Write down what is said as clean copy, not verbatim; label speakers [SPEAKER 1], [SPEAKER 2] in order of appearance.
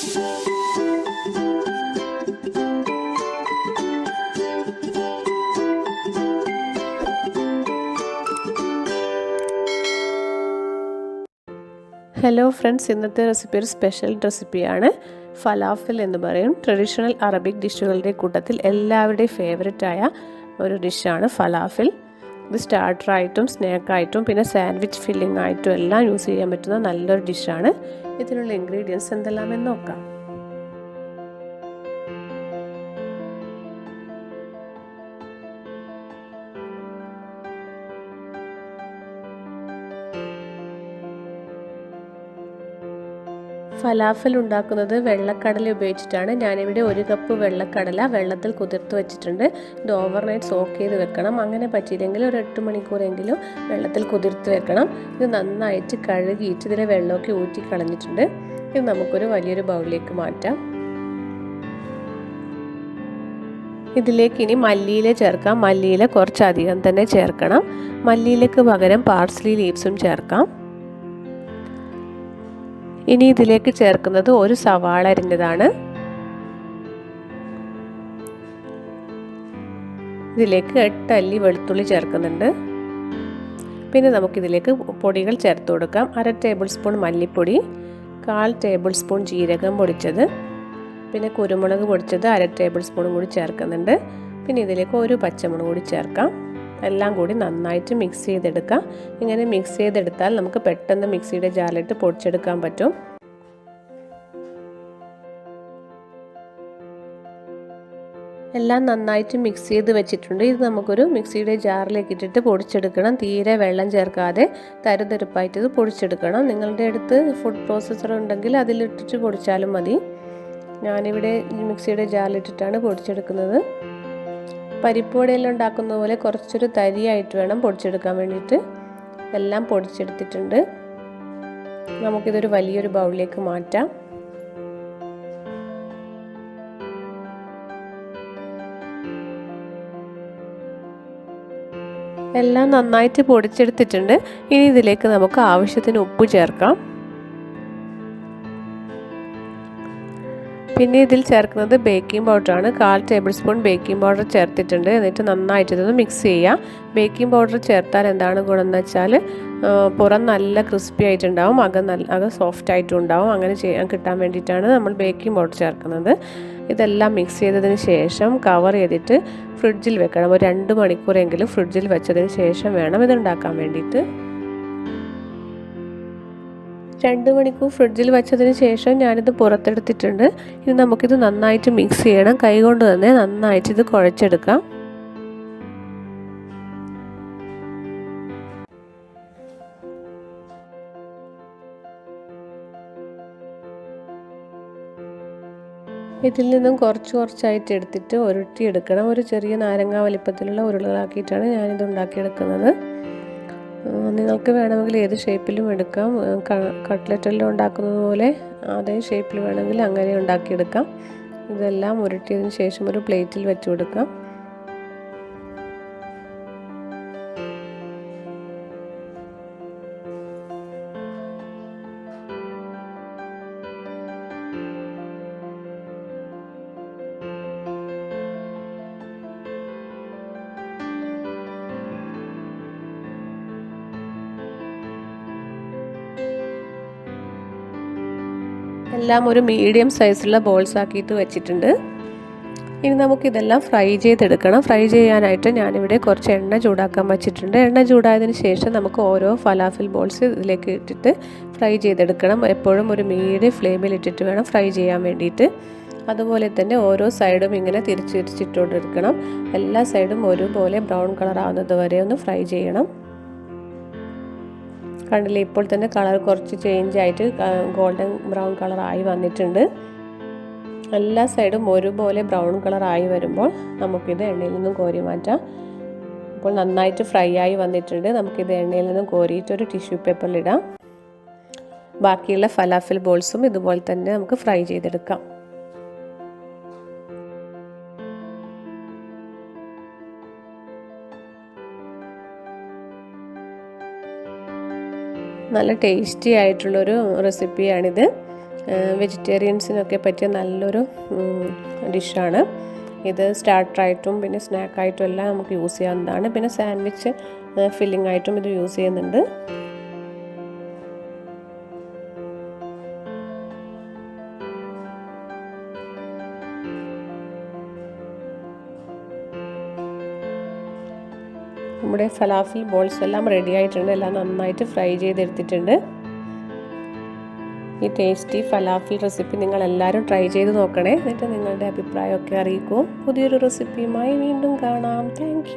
[SPEAKER 1] Hello friends, ഇന്നത്തെ recipe ഒരു special റെസിപ്പിയാണ്. ഫലാഫൽ എന്ന് പറയും. ട്രഡീഷണൽ അറബിക് ഡിഷുകളുടെ കൂട്ടത്തിൽ എല്ലാവരുടെയും ഫേവറേറ്റായ ഒരു ഡിഷാണ് ഫലാഫൽ. ഇത് സ്റ്റാർട്ടറായിട്ടും സ്നാക്കായിട്ടും പിന്നെ സാൻഡ്വിച്ച് ഫില്ലിംഗ് ആയിട്ടും എല്ലാം യൂസ് ചെയ്യാൻ പറ്റുന്ന നല്ലൊരു ഡിഷാണ്. ഇതിനുള്ള ഇൻഗ്രീഡിയൻസ് എന്തെല്ലാമെന്ന് നോക്കാം. ഫലാഫൽ ഉണ്ടാക്കുന്നത് വെള്ളക്കടല ഉപയോഗിച്ചിട്ടാണ്. ഞാനിവിടെ 1 കപ്പ് വെള്ളക്കടല വെള്ളത്തിൽ കുതിർത്ത് വെച്ചിട്ടുണ്ട്. ഇത് ഓവർനൈറ്റ് സോക്ക് ചെയ്ത് വെക്കണം. അങ്ങനെ പറ്റിയില്ലെങ്കിൽ ഒരു 8 മണിക്കൂറെങ്കിലും വെള്ളത്തിൽ കുതിർത്ത് വെക്കണം. ഇത് നന്നായിട്ട് കഴുകിയിട്ട് ഇതിലെ വെള്ളമൊക്കെ ഊറ്റി കളഞ്ഞിട്ടുണ്ട്. ഇത് നമുക്കൊരു വലിയൊരു ബൗളിലേക്ക് മാറ്റാം. ഇതിലേക്ക് ഇനി മല്ലിയില ചേർക്കാം. മല്ലിയില കുറച്ചധികം തന്നെ ചേർക്കണം. മല്ലിയിലക്ക് പകരം പാർസ്ലി ലീവ്സും ചേർക്കാം. ഇനി ഇതിലേക്ക് ചേർക്കുന്നത് ഒരു സവാള അരിഞ്ഞതാണ്. ഇതിലേക്ക് 8 അല്ലി വെളുത്തുള്ളി ചേർക്കുന്നുണ്ട്. പിന്നെ നമുക്കിതിലേക്ക് പൊടികൾ ചേർത്ത് കൊടുക്കാം. 1/2 ടേബിൾ സ്പൂൺ മല്ലിപ്പൊടി, 1/4 ടേബിൾ സ്പൂൺ ജീരകം പൊടിച്ചത്, പിന്നെ കുരുമുളക് പൊടിച്ചത് 1/2 ടേബിൾ സ്പൂണും കൂടി ചേർക്കുന്നുണ്ട്. പിന്നെ ഇതിലേക്ക് ഒരു പച്ചമുളക് കൂടി ചേർക്കാം. എല്ലാം കൂടി നന്നായിട്ട് മിക്സ് ചെയ്തെടുക്കാം. ഇങ്ങനെ മിക്സ് ചെയ്തെടുത്താൽ നമുക്ക് പെട്ടെന്ന് മിക്സിയുടെ ജാറിലിട്ട് പൊടിച്ചെടുക്കാൻ പറ്റും. എല്ലാം നന്നായിട്ട് മിക്സ് ചെയ്ത് വെച്ചിട്ടുണ്ട്. ഇത് നമുക്കൊരു മിക്സിയുടെ ജാറിലേക്ക് ഇട്ടിട്ട് പൊടിച്ചെടുക്കണം. തീരെ വെള്ളം ചേർക്കാതെ തരുതരുപ്പായിട്ട് ഇത് പൊടിച്ചെടുക്കണം. നിങ്ങളുടെ അടുത്ത് ഫുഡ് പ്രോസസ്സർ ഉണ്ടെങ്കിൽ അതിലിട്ടിട്ട് പൊടിച്ചാലും മതി. ഞാനിവിടെ മിക്സിയുടെ ജാറിലിട്ടിട്ടാണ് പൊടിച്ചെടുക്കുന്നത്. പരിപ്പ് വടയെല്ലാം ഉണ്ടാക്കുന്ന പോലെ കുറച്ചൊരു തരിയായിട്ട് വേണം പൊടിച്ചെടുക്കാൻ വേണ്ടിയിട്ട്. എല്ലാം പൊടിച്ചെടുത്തിട്ടുണ്ട്. നമുക്കിതൊരു വലിയൊരു ബൗളിലേക്ക് മാറ്റാം. എല്ലാം നന്നായിട്ട് പൊടിച്ചെടുത്തിട്ടുണ്ട്. ഇനി ഇതിലേക്ക് നമുക്ക് ആവശ്യത്തിന് ഉപ്പ് ചേർക്കാം. പിന്നെ ഇതിൽ ചേർക്കുന്നത് ബേക്കിംഗ് പൗഡറാണ്. 1/4 ടേബിൾ സ്പൂൺ ബേക്കിംഗ് പൗഡർ ചേർത്തിട്ടുണ്ട്. എന്നിട്ട് നന്നായിട്ട് ഇതൊന്ന് മിക്സ് ചെയ്യുക. ബേക്കിംഗ് പൗഡർ ചേർത്താൽ എന്താണ് ഗുണം എന്ന് വെച്ചാൽ പുറം നല്ല ക്രിസ്പി ആയിട്ടുണ്ടാവും, അകം സോഫ്റ്റ് ആയിട്ടും ഉണ്ടാവും. അങ്ങനെ കിട്ടാൻ വേണ്ടിയിട്ടാണ് നമ്മൾ ബേക്കിംഗ് പൗഡർ ചേർക്കുന്നത്. ഇതെല്ലാം മിക്സ് ചെയ്തതിന് ശേഷം കവർ ചെയ്തിട്ട് ഫ്രിഡ്ജിൽ വെക്കണം. ഒരു 2 മണിക്കൂറെങ്കിലും ഫ്രിഡ്ജിൽ വെച്ചതിന് ശേഷം വേണം ഇതുണ്ടാക്കാൻ വേണ്ടിയിട്ട്. 2 മണിക്കൂർ ഫ്രിഡ്ജിൽ വെച്ചതിന് ശേഷം ഞാനിത് പുറത്തെടുത്തിട്ടുണ്ട്. ഇനി നമുക്കിത് നന്നായിട്ട് മിക്സ് ചെയ്യണം. കൈകൊണ്ട് തന്നെ നന്നായിട്ട് ഇത് കുഴച്ചെടുക്കാം. ഇതിൽ നിന്നും കുറച്ചായിട്ട് എടുത്തിട്ട് ഉരുട്ടിയെടുക്കണം. ഒരു ചെറിയ നാരങ്ങ വലിപ്പത്തിലുള്ള ഉരുളകളാക്കിയിട്ടാണ് ഞാനിത് ഉണ്ടാക്കിയെടുക്കുന്നത്. നിങ്ങൾക്ക് വേണമെങ്കിൽ ഏത് ഷേപ്പിലും എടുക്കാം. കട്ട്ലറ്റെല്ലാം ഉണ്ടാക്കുന്നത് പോലെ അതേ ഷേപ്പിൽ വേണമെങ്കിൽ അങ്ങനെ ഉണ്ടാക്കിയെടുക്കാം. ഇതെല്ലാം ഉരുട്ടിയതിന് ശേഷം ഒരു പ്ലേറ്റിൽ വെച്ച് കൊടുക്കാം. എല്ലാം ഒരു മീഡിയം സൈസുള്ള ബോൾസ് ആക്കിയിട്ട് വെച്ചിട്ടുണ്ട്. ഇനി നമുക്കിതെല്ലാം ഫ്രൈ ചെയ്തെടുക്കണം. ഫ്രൈ ചെയ്യാനായിട്ട് ഞാനിവിടെ കുറച്ച് എണ്ണ ചൂടാക്കാൻ വെച്ചിട്ടുണ്ട്. എണ്ണ ചൂടായതിന് ശേഷം നമുക്ക് ഓരോ ഫലാഫൽ ബോൾസ് ഇതിലേക്ക് ഇട്ടിട്ട് ഫ്രൈ ചെയ്തെടുക്കണം. എപ്പോഴും ഒരു മീഡിയം ഫ്ലെയിമിൽ ഇട്ടിട്ട് വേണം ഫ്രൈ ചെയ്യാൻ വേണ്ടിയിട്ട്. അതുപോലെ തന്നെ ഓരോ സൈഡും ഇങ്ങനെ തിരിച്ചിട്ടുകൊണ്ടിരിക്കണം. എല്ലാ സൈഡും ഒരുപോലെ ബ്രൗൺ കളർ ആവുന്നത് വരെ ഒന്ന് ഫ്രൈ ചെയ്യണം. കണ്ടില്ലേ, ഇപ്പോൾ തന്നെ കളർ കുറച്ച് ചേഞ്ച് ആയിട്ട് ഗോൾഡൻ ബ്രൗൺ കളർ ആയി വന്നിട്ടുണ്ട്. എല്ലാ സൈഡും ഒരുപോലെ ബ്രൗൺ കളർ ആയി വരുമ്പോൾ നമുക്കിത് എണ്ണയിൽ നിന്നും കോരി മാറ്റാം. ഇപ്പോൾ നന്നായിട്ട് ഫ്രൈ ആയി വന്നിട്ടുണ്ട്. നമുക്കിത് എണ്ണയിൽ നിന്നും കോരിയിട്ട് ഒരു ടിഷ്യൂ പേപ്പറിലിടാം. ബാക്കിയുള്ള ഫലാഫൽ ബോൾസും ഇതുപോലെ തന്നെ നമുക്ക് ഫ്രൈ ചെയ്തെടുക്കാം. നല്ല ടേസ്റ്റി ആയിട്ടുള്ളൊരു റെസിപ്പിയാണിത്. വെജിറ്റേറിയൻസിനൊക്കെ പറ്റിയ നല്ലൊരു ഡിഷാണ് ഇത്. സ്റ്റാർട്ടറായിട്ടും പിന്നെ സ്നാക്കായിട്ടും എല്ലാം നമുക്ക് യൂസ് ചെയ്യാവുന്നതാണ്. പിന്നെ സാൻഡ്വിച്ച് ഫില്ലിംഗ് ആയിട്ടും ഇത് യൂസ് ചെയ്യുന്നുണ്ട്. നമ്മുടെ ഫലാഫിൽ ബോൾസ് എല്ലാം റെഡി ആയിട്ടുണ്ട്. എല്ലാം നന്നായിട്ട് ഫ്രൈ ചെയ്തെടുത്തിട്ടുണ്ട്. ഈ ടേസ്റ്റി ഫലാഫിൽ റെസിപ്പി നിങ്ങൾ എല്ലാവരും ട്രൈ ചെയ്ത് നോക്കണേ. എന്നിട്ട് നിങ്ങളുടെ അഭിപ്രായമൊക്കെ അറിയിക്കൂ. പുതിയൊരു റെസിപ്പിയുമായി വീണ്ടും കാണാം. താങ്ക്